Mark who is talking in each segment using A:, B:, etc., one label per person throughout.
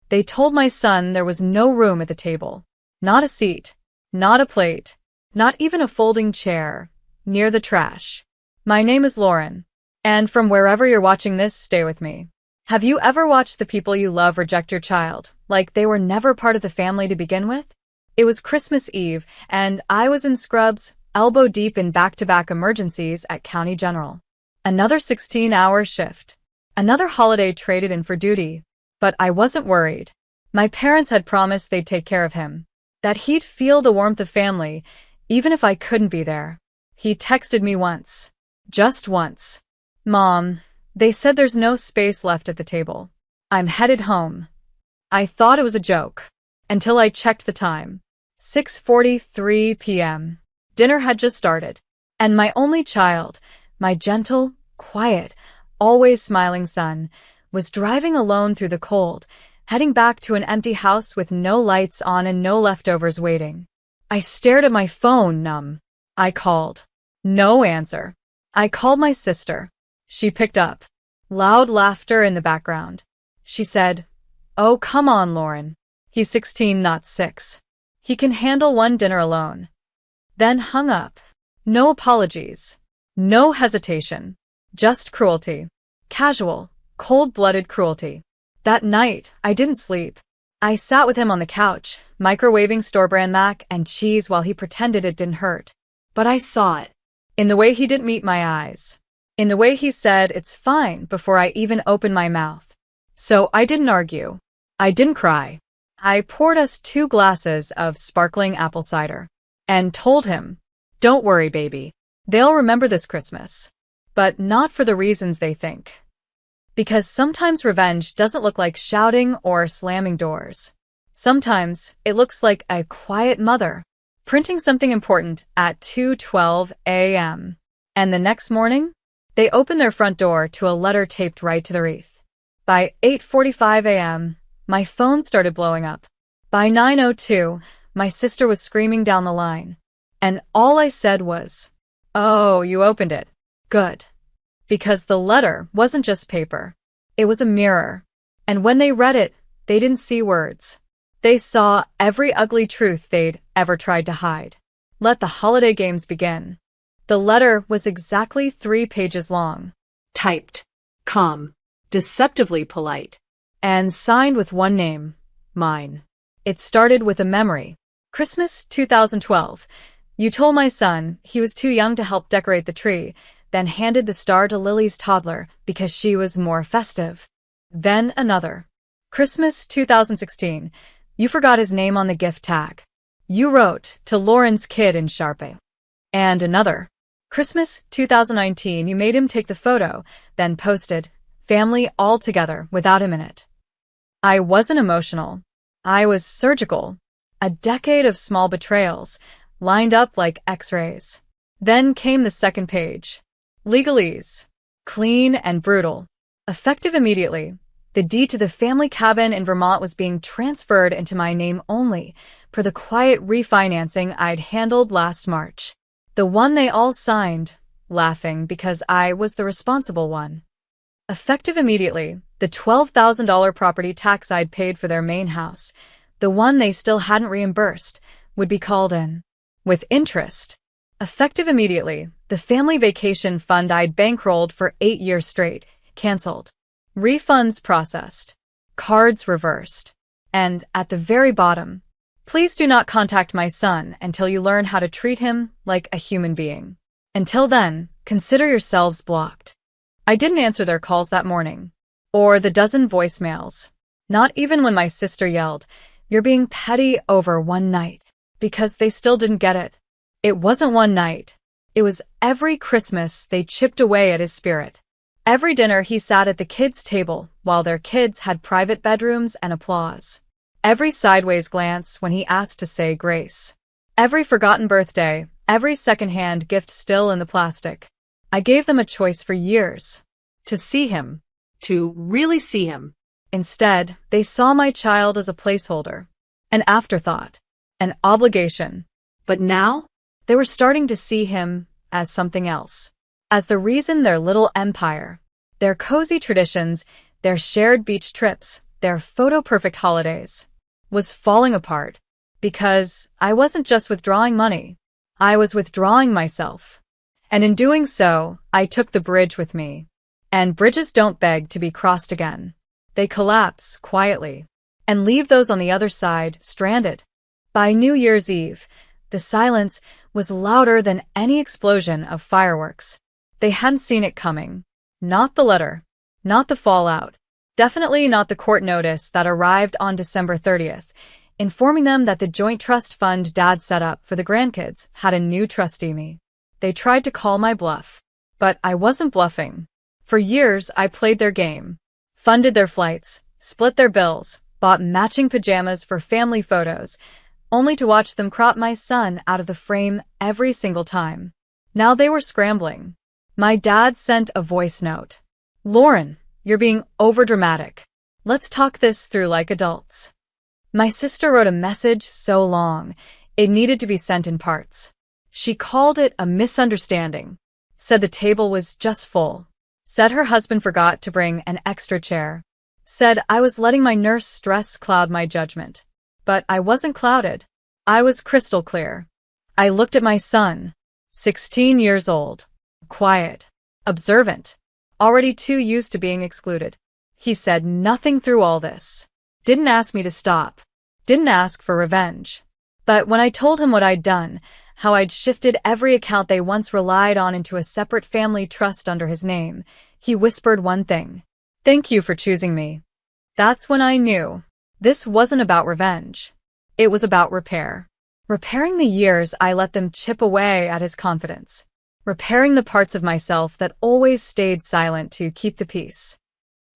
A: They told my son there was no room at the table. Not a seat, not a plate, not even a folding chair, near the trash. My name is Lauren. And from wherever you're watching this, stay with me. Have you ever watched the people you love reject your child, like they were never part of the family to begin with? It was Christmas Eve, and I was in scrubs, elbow deep in back-to-back emergencies at County General. Another 16-hour shift. Another holiday traded in for duty. But I wasn't worried. My parents had promised they'd take care of him, that he'd feel the warmth of family, even if I couldn't be there. He texted me once. Just once. Mom, they said there's no space left at the table. I'm headed home. I thought it was a joke, until I checked the time. 6:43 p.m. Dinner had just started, and my only child, my gentle, quiet, always smiling son, was driving alone through the cold, heading back to an empty house with no lights on and no leftovers waiting. I stared at my phone, numb. I called. No answer. I called my sister. She picked up. Loud laughter in the background. She said, "Oh, come on, Lauren. He's 16, not 6. He can handle one dinner alone." Then hung up. No apologies. No hesitation. Just cruelty. Casual, cold-blooded cruelty. That night, I didn't sleep. I sat with him on the couch, microwaving store-brand mac and cheese while he pretended it didn't hurt. But I saw it. In the way he didn't meet my eyes. In the way he said, "It's fine," before I even opened my mouth. So I didn't argue. I didn't cry. I poured us 2 glasses of sparkling apple cider and told him, "Don't worry, baby. They'll remember this Christmas." But not for the reasons they think. Because sometimes revenge doesn't look like shouting or slamming doors. Sometimes it looks like a quiet mother printing something important at 2:12 a.m. And the next morning, they open their front door to a letter taped right to the wreath. By 8:45 a.m., my phone started blowing up. By 9:02, my sister was screaming down the line. And all I said was, "Oh, you opened it. Good." Because the letter wasn't just paper. It was a mirror. And when they read it, they didn't see words. They saw every ugly truth they'd ever tried to hide. Let the holiday games begin. The letter was exactly 3 pages long. Typed, calm, deceptively polite, and signed with one name, mine. It started with a memory. Christmas 2012. You told my son he was too young to help decorate the tree, then handed the star to Lily's toddler because she was more festive. Then another. Christmas 2016. You forgot his name on the gift tag. You wrote to Lauren's kid in Sharpie. And another. Christmas 2019, you made him take the photo, then posted, "Family all together," without him in it. I wasn't emotional. I was surgical. A decade of small betrayals, lined up like x-rays. Then came the second page. Legalese. Clean and brutal. Effective immediately. The deed to the family cabin in Vermont was being transferred into my name only, per the quiet refinancing I'd handled last March. The one they all signed, laughing because I was the responsible one. Effective immediately, the $12,000 property tax I'd paid for their main house, the one they still hadn't reimbursed, would be called in. With interest. Effective immediately, the family vacation fund I'd bankrolled for 8 years straight, canceled. Refunds processed. Cards reversed. And at the very bottom, please do not contact my son until you learn how to treat him like a human being. Until then, consider yourselves blocked. I didn't answer their calls that morning. Or the dozen voicemails. Not even when my sister yelled, "You're being petty over one night." Because they still didn't get it. It wasn't one night. It was every Christmas they chipped away at his spirit. Every dinner he sat at the kids' table while their kids had private bedrooms and applause. Every sideways glance when he asked to say grace. Every forgotten birthday, every secondhand gift still in the plastic. I gave them a choice for years. To see him. To really see him. Instead, they saw my child as a placeholder. An afterthought. An obligation. But now, they were starting to see him as something else. As the reason their little empire, their cozy traditions, their shared beach trips, their photo-perfect holidays, was falling apart because I wasn't just withdrawing money. I was withdrawing myself. And in doing so, I took the bridge with me. And bridges don't beg to be crossed again. They collapse quietly and leave those on the other side stranded. By New Year's Eve, the silence was louder than any explosion of fireworks. They hadn't seen it coming. Not the letter. Not the fallout. Definitely not the court notice that arrived on December 30th, informing them that the joint trust fund Dad set up for the grandkids had a new trustee me. They tried to call my bluff. But I wasn't bluffing. For years, I played their game. Funded their flights, split their bills, bought matching pajamas for family photos, only to watch them crop my son out of the frame every single time. Now they were scrambling. My dad sent a voice note. "Lauren, you're being overdramatic. Let's talk this through like adults." My sister wrote a message so long, it needed to be sent in parts. She called it a misunderstanding, said the table was just full, said her husband forgot to bring an extra chair, said I was letting my nurse stress cloud my judgment. But I wasn't clouded. I was crystal clear. I looked at my son, 16 years old, quiet, observant, already too used to being excluded. He said nothing through all this. Didn't ask me to stop. Didn't ask for revenge. But when I told him what I'd done, how I'd shifted every account they once relied on into a separate family trust under his name, he whispered one thing. "Thank you for choosing me." That's when I knew. This wasn't about revenge. It was about repair. Repairing the years I let them chip away at his confidence. Repairing the parts of myself that always stayed silent to keep the peace.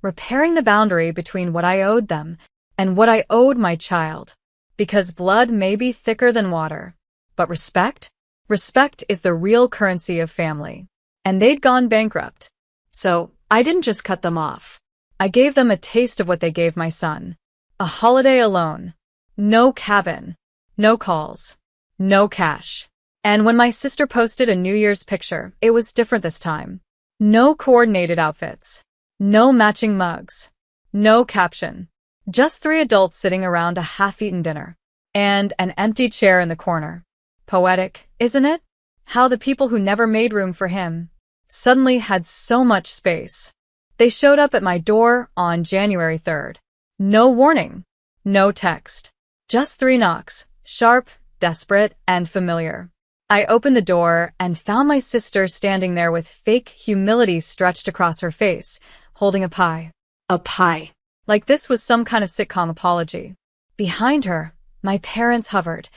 A: Repairing the boundary between what I owed them and what I owed my child. Because blood may be thicker than water. But respect? Respect is the real currency of family. And they'd gone bankrupt. So I didn't just cut them off. I gave them a taste of what they gave my son. A holiday alone. No cabin. No calls. No cash. And when my sister posted a New Year's picture, it was different this time. No coordinated outfits. No matching mugs. No caption. Just 3 adults sitting around a half-eaten dinner. And an empty chair in the corner. Poetic, isn't it? How the people who never made room for him suddenly had so much space. They showed up at my door on January 3rd. No warning. No text. Just 3 knocks. Sharp, desperate, and familiar. I opened the door and found my sister standing there with fake humility stretched across her face, holding a pie. A pie. Like this was some kind of sitcom apology. Behind her, my parents hovered,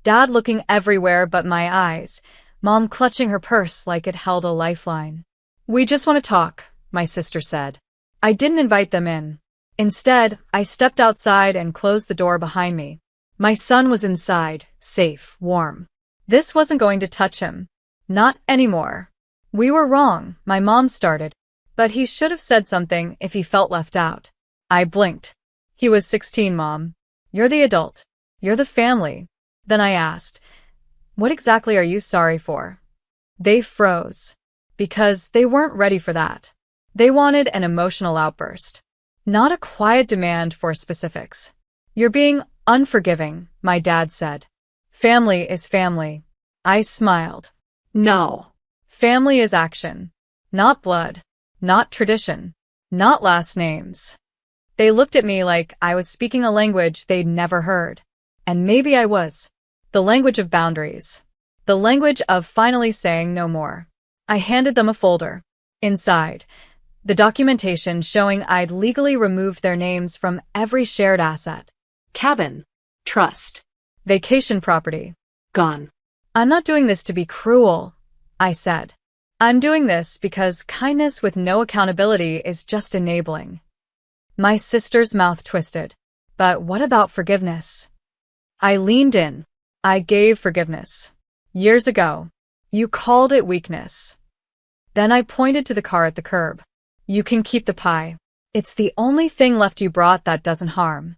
A: Dad looking everywhere but my eyes, Mom clutching her purse like it held a lifeline. "We just want to talk," my sister said. I didn't invite them in. Instead, I stepped outside and closed the door behind me. My son was inside, safe, warm. This wasn't going to touch him. Not anymore. "We were wrong," my mom started, but he should have said something if he felt left out. I blinked. "He was 16, Mom. You're the adult. You're the family." Then I asked, "What exactly are you sorry for?" They froze. Because they weren't ready for that. They wanted an emotional outburst. Not a quiet demand for specifics. "You're being unforgiving," my dad said. "Family is family." I smiled. "No. Family is action. Not blood. Not tradition. Not last names." They looked at me like I was speaking a language they'd never heard. And maybe I was. The language of boundaries. The language of finally saying no more. I handed them a folder. Inside, the documentation showing I'd legally removed their names from every shared asset. Cabin. Trust. Vacation property. Gone. "I'm not doing this to be cruel," I said. "I'm doing this because kindness with no accountability is just enabling." My sister's mouth twisted. "But what about forgiveness?" I leaned in. "I gave forgiveness. Years ago. You called it weakness." Then I pointed to the car at the curb. "You can keep the pie. It's the only thing left you brought that doesn't harm."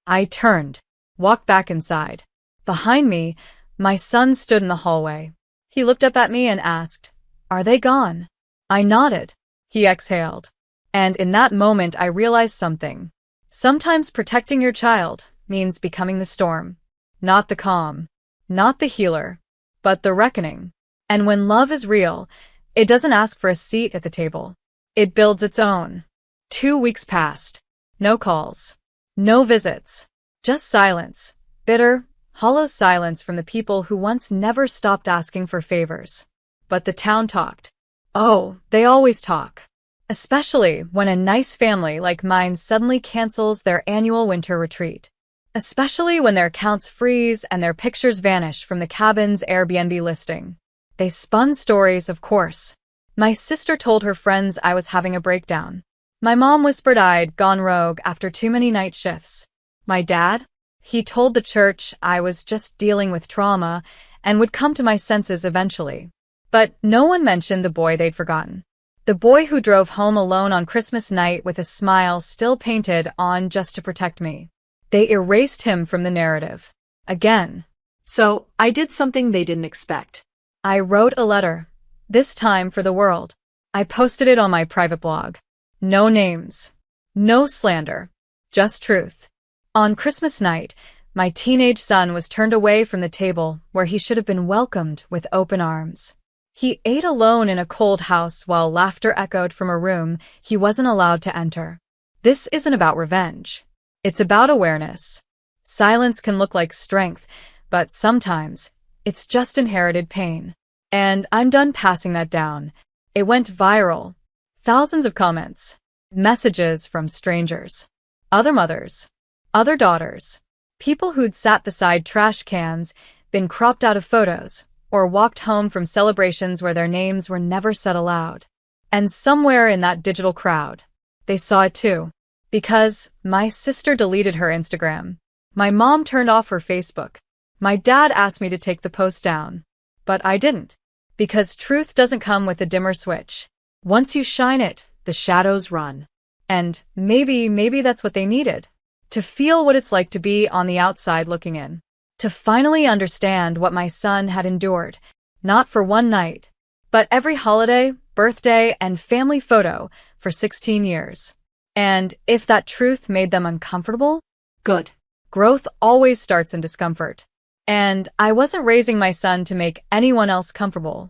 A: I turned, walked back inside. Behind me, my son stood in the hallway. He looked up at me and asked, "Are they gone?" I nodded. He exhaled. And in that moment I realized something. Sometimes protecting your child means becoming the storm, not the calm, not the healer, but the reckoning. And when love is real, it doesn't ask for a seat at the table. It builds its own. 2 weeks passed. No calls. No visits. Just silence. Bitter, hollow silence from the people who once never stopped asking for favors. But the town talked. Oh, they always talk. Especially when a nice family like mine suddenly cancels their annual winter retreat. Especially when their accounts freeze and their pictures vanish from the cabin's Airbnb listing. They spun stories, of course. My sister told her friends I was having a breakdown. My mom whispered I'd gone rogue after too many night shifts. My dad? He told the church I was just dealing with trauma and would come to my senses eventually. But no one mentioned the boy they'd forgotten. The boy who drove home alone on Christmas night with a smile still painted on just to protect me. They erased him from the narrative. Again.
B: So, I did something they didn't expect.
A: I wrote a letter. This time for the world. I posted it on my private blog. No names. No slander. Just truth. On Christmas night, my teenage son was turned away from the table where he should have been welcomed with open arms. He ate alone in a cold house while laughter echoed from a room he wasn't allowed to enter. This isn't about revenge. It's about awareness. Silence can look like strength, but sometimes it's just inherited pain. And I'm done passing that down. It went viral. Thousands of comments. Messages from strangers. Other mothers. Other daughters. People who'd sat beside trash cans, been cropped out of photos, or walked home from celebrations where their names were never said aloud. And somewhere in that digital crowd, they saw it too. Because my sister deleted her Instagram. My mom turned off her Facebook. My dad asked me to take the post down. But I didn't. Because truth doesn't come with a dimmer switch. Once you shine it, the shadows run. And maybe that's what they needed. To feel what it's like to be on the outside looking in. To finally understand what my son had endured. Not for one night, but every holiday, birthday, and family photo for 16 years. And if that truth made them uncomfortable,
B: good.
A: Growth always starts in discomfort. And I wasn't raising my son to make anyone else comfortable.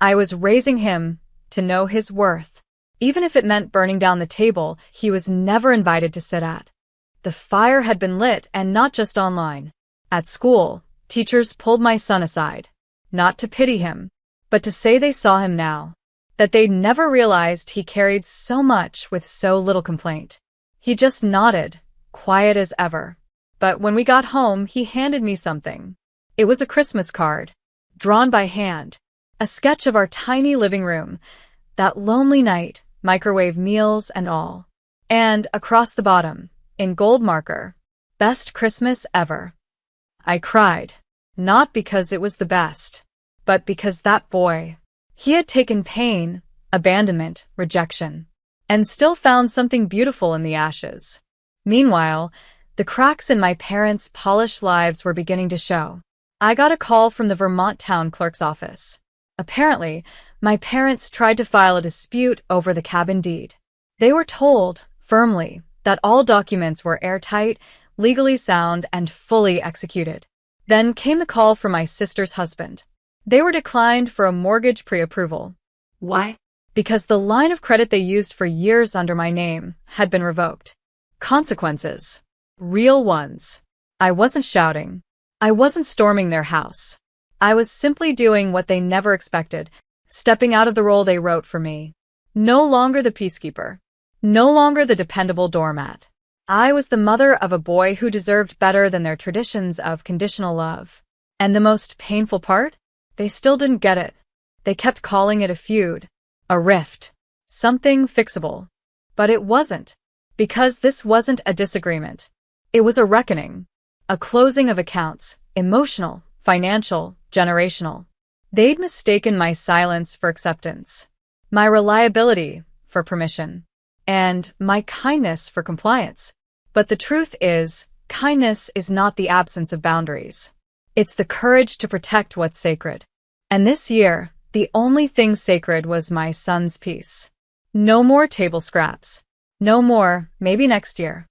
A: I was raising him to know his worth, even if it meant burning down the table he was never invited to sit at. The fire had been lit, and not just online. At school, teachers pulled my son aside, not to pity him, but to say they saw him now, that they'd never realized he carried so much with so little complaint. He just nodded, quiet as ever. But when we got home, he handed me something. It was a Christmas card, drawn by hand, a sketch of our tiny living room, that lonely night, microwave meals and all. And across the bottom, in gold marker, best Christmas ever. I cried, not because it was the best, but because that boy, he had taken pain, abandonment, rejection, and still found something beautiful in the ashes. Meanwhile, the cracks in my parents' polished lives were beginning to show. I got a call from the Vermont town clerk's office. Apparently, my parents tried to file a dispute over the cabin deed. They were told, firmly, that all documents were airtight, legally sound, and fully executed. Then came the call from my sister's husband. They were declined for a mortgage pre-approval.
B: Why?
A: Because the line of credit they used for years under my name had been revoked. Consequences. Real ones. I wasn't shouting. I wasn't storming their house. I was simply doing what they never expected, stepping out of the role they wrote for me. No longer the peacekeeper. No longer the dependable doormat. I was the mother of a boy who deserved better than their traditions of conditional love. And the most painful part? They still didn't get it. They kept calling it a feud, a rift, something fixable. But it wasn't. Because this wasn't a disagreement. It was a reckoning. A closing of accounts, emotional, financial, generational. They'd mistaken my silence for acceptance, my reliability for permission, and my kindness for compliance. But the truth is, kindness is not the absence of boundaries. It's the courage to protect what's sacred. And this year, the only thing sacred was my son's peace. No more table scraps. No more, maybe next year.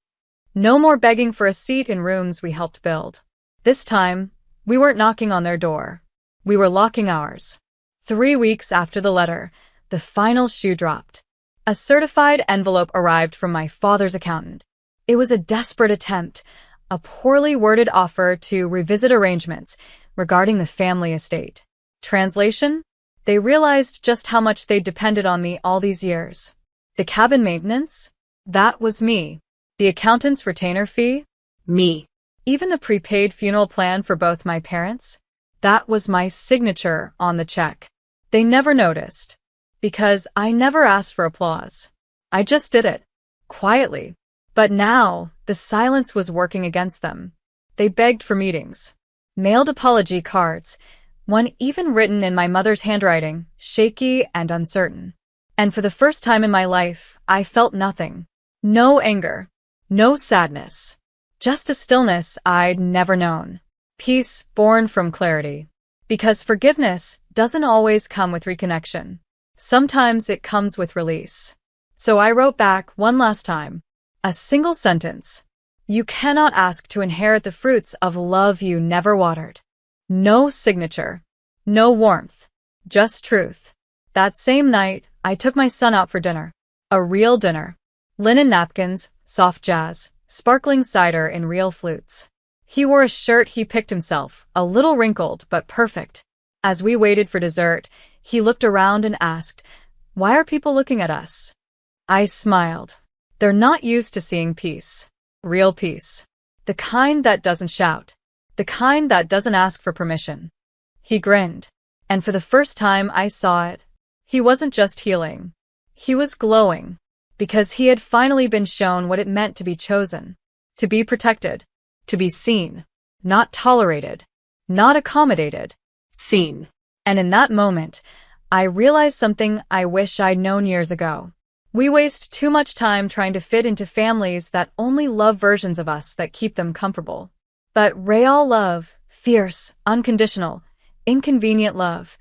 A: No more begging for a seat in rooms we helped build. This time, we weren't knocking on their door. We were locking ours. 3 weeks after the letter, the final shoe dropped. A certified envelope arrived from my father's accountant. It was a desperate attempt, a poorly worded offer to revisit arrangements regarding the family estate. Translation? They realized just how much they'd depended on me all these years. The cabin maintenance? That was me. The accountant's retainer fee?
B: Me.
A: Even the prepaid funeral plan for both my parents? That was my signature on the check. They never noticed, because I never asked for applause. I just did it, quietly. But now, the silence was working against them. They begged for meetings, mailed apology cards, one even written in my mother's handwriting, shaky and uncertain. And for the first time in my life, I felt nothing. No anger, no sadness, just a stillness I'd never known. Peace born from clarity. Because forgiveness doesn't always come with reconnection. Sometimes it comes with release. So I wrote back one last time. A single sentence. You cannot ask to inherit the fruits of love you never watered. No signature. No warmth. Just truth. That same night, I took my son out for dinner. A real dinner. Linen napkins, soft jazz, sparkling cider in real flutes. He wore a shirt he picked himself, a little wrinkled but perfect. As we waited for dessert, he looked around and asked, "Why are people looking at us?" I smiled. They're not used to seeing peace. Real peace. The kind that doesn't shout. The kind that doesn't ask for permission. He grinned. And for the first time I saw it. He wasn't just healing. He was glowing. Because he had finally been shown what it meant to be chosen. To be protected. To be seen. Not tolerated. Not accommodated.
B: Seen.
A: And in that moment, I realized something I wish I'd known years ago. We waste too much time trying to fit into families that only love versions of us that keep them comfortable. But real love, fierce, unconditional, inconvenient love,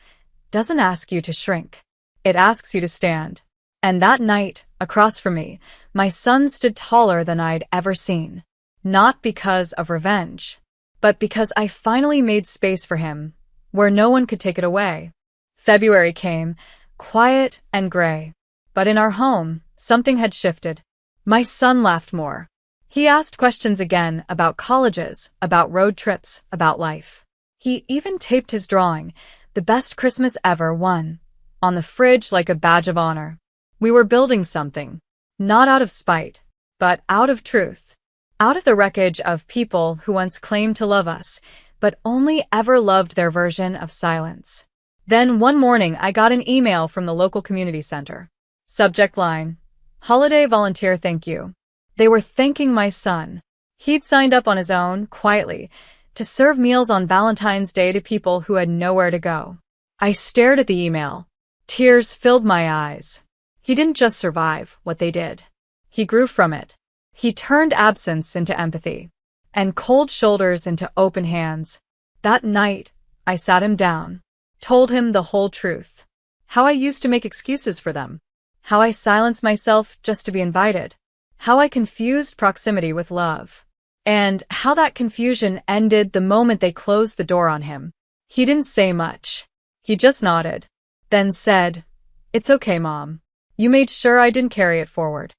A: doesn't ask you to shrink. It asks you to stand. And that night, across from me, my son stood taller than I'd ever seen. Not because of revenge, but because I finally made space for him, where no one could take it away. February came, quiet and gray. But in our home, something had shifted. My son laughed more. He asked questions again about colleges, about road trips, about life. He even taped his drawing, "The Best Christmas Ever" one, on the fridge like a badge of honor. We were building something, not out of spite, but out of truth. Out of the wreckage of people who once claimed to love us, but only ever loved their version of silence. Then one morning I got an email from the local community center. Subject line, "Holiday volunteer thank you." They were thanking my son. He'd signed up on his own, quietly, to serve meals on Valentine's Day to people who had nowhere to go. I stared at the email. Tears filled my eyes. He didn't just survive what they did. He grew from it. He turned absence into empathy, and cold shoulders into open hands. That night, I sat him down, told him the whole truth. How I used to make excuses for them. How I silenced myself just to be invited. How I confused proximity with love. And how that confusion ended the moment they closed the door on him. He didn't say much. He just nodded. Then said, "It's okay, Mom. You made sure I didn't carry it forward."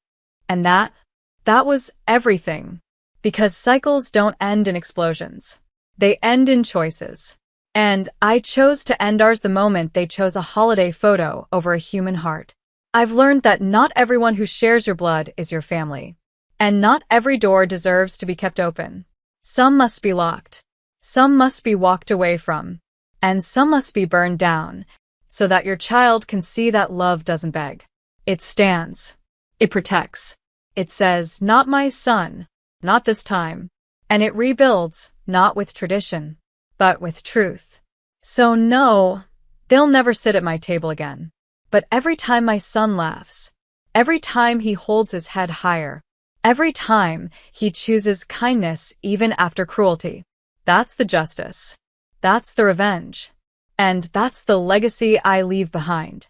A: And that was everything. Because cycles don't end in explosions. They end in choices. And I chose to end ours the moment they chose a holiday photo over a human heart. I've learned that not everyone who shares your blood is your family. And not every door deserves to be kept open. Some must be locked. Some must be walked away from. And some must be burned down, so that your child can see that love doesn't beg. It stands. It protects. It says, "Not my son, not this time." And it rebuilds, not with tradition, but with truth. So no, they'll never sit at my table again. But every time my son laughs, every time he holds his head higher, every time he chooses kindness even after cruelty, that's the justice. That's the revenge. And that's the legacy I leave behind.